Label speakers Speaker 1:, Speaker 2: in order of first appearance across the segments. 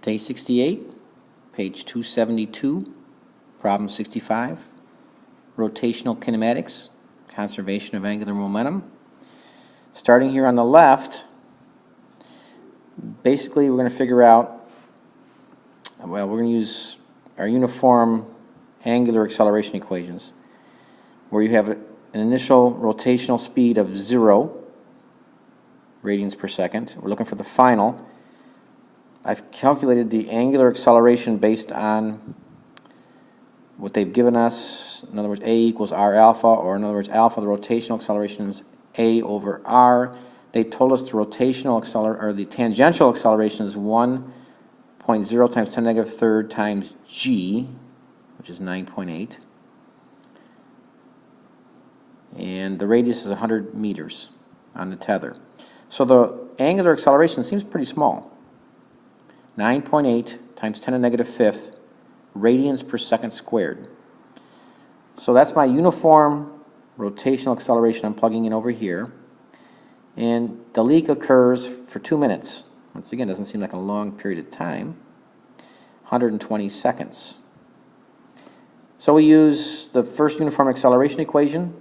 Speaker 1: Day 68, page 272, problem 65, rotational kinematics, conservation of angular momentum. Starting here on the left, basically we're going to figure out, well, we're going to use our uniform angular acceleration equations, where you have an initial rotational speed of 0 radians per second. We're looking for the final. I've calculated the angular acceleration based on what they've given us. In other words, A equals R alpha, or in other words, alpha, the rotational acceleration is A over R. They told us the rotational or the tangential acceleration is 1.0 times 10 to the negative third times G, which is 9.8. And the radius is 100 meters on the tether. So the angular acceleration seems pretty small. 9.8 times 10 to the negative fifth radians per second squared. So that's my uniform rotational acceleration I'm plugging in over here. And the leak occurs for 2 minutes. Once again, doesn't seem like a long period of time. 120 seconds. So we use the first uniform acceleration equation,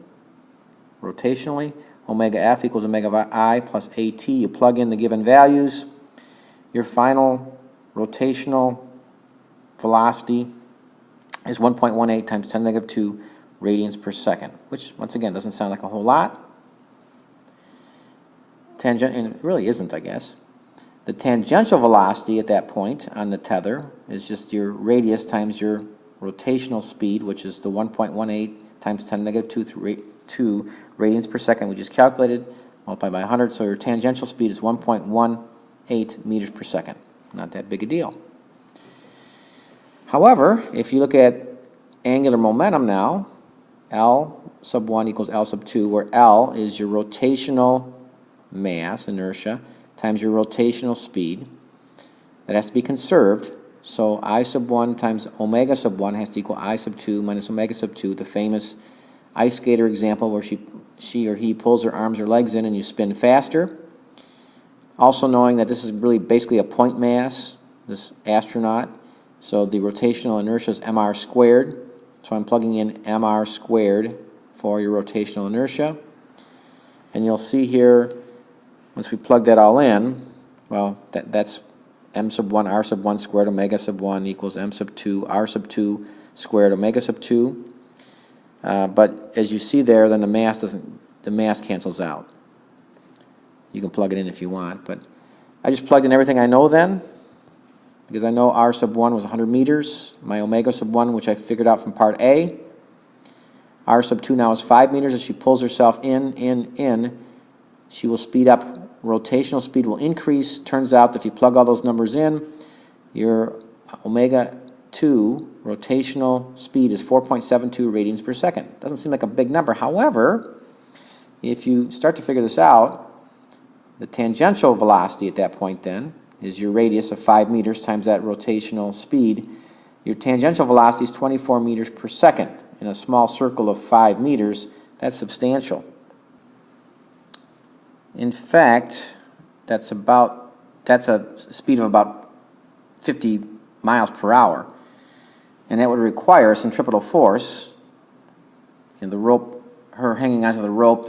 Speaker 1: rotationally. Omega f equals omega I plus at. You plug in the given values. Your final rotational velocity is 1.18 times 10 to the negative 2 radians per second, which, once again, doesn't sound like a whole lot. And it really isn't, I guess. The tangential velocity at that point on the tether is just your radius times your rotational speed, which is the 1.18 times 10 to the negative 2 radians per second. We just calculated, multiplied by 100, so your tangential speed is 1.18 meters per second. Not that big a deal. However, if you look at angular momentum now, L sub 1 equals L sub 2, where L is your rotational mass, inertia, times your rotational speed. That has to be conserved. So I sub 1 times omega sub 1 has to equal I sub 2 minus omega sub 2, the famous ice skater example where she or he pulls her arms or legs in and you spin faster. Also knowing that this is really basically a point mass, this astronaut. So the rotational inertia is mr squared. So I'm plugging in mr squared for your rotational inertia. And you'll see here, once we plug that all in, well, that's m sub 1 r sub 1 squared omega sub 1 equals m sub 2 r sub 2 squared omega sub 2. But as you see there, then the mass cancels out. You can plug it in if you want, but I just plugged in everything I know then, because I know r sub 1 was 100 meters, my omega sub 1, which I figured out from part A. R sub 2 now is 5 meters. As she pulls herself in, she will speed up. Rotational speed will increase. Turns out if you plug all those numbers in, your omega 2 rotational speed is 4.72 radians per second. Doesn't seem like a big number. However, if you start to figure this out, the tangential velocity at that point then is your radius of 5 meters times that rotational speed. Your tangential velocity is 24 meters per second. In a small circle of 5 meters, that's substantial. In fact, that's a speed of about 50 miles per hour. And that would require a centripetal force, the rope, her hanging onto the rope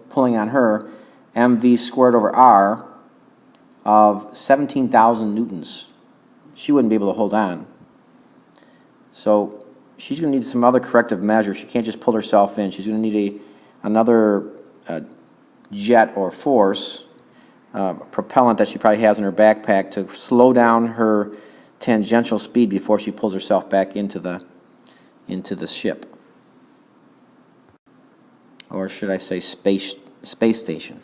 Speaker 1: pulling on her, mv squared over r of 17,000 newtons. She wouldn't be able to hold on. So she's going to need some other corrective measure. She can't just pull herself in. She's going to need another jet or force, propellant that she probably has in her backpack to slow down her tangential speed before she pulls herself back into the ship. Or should I say space station.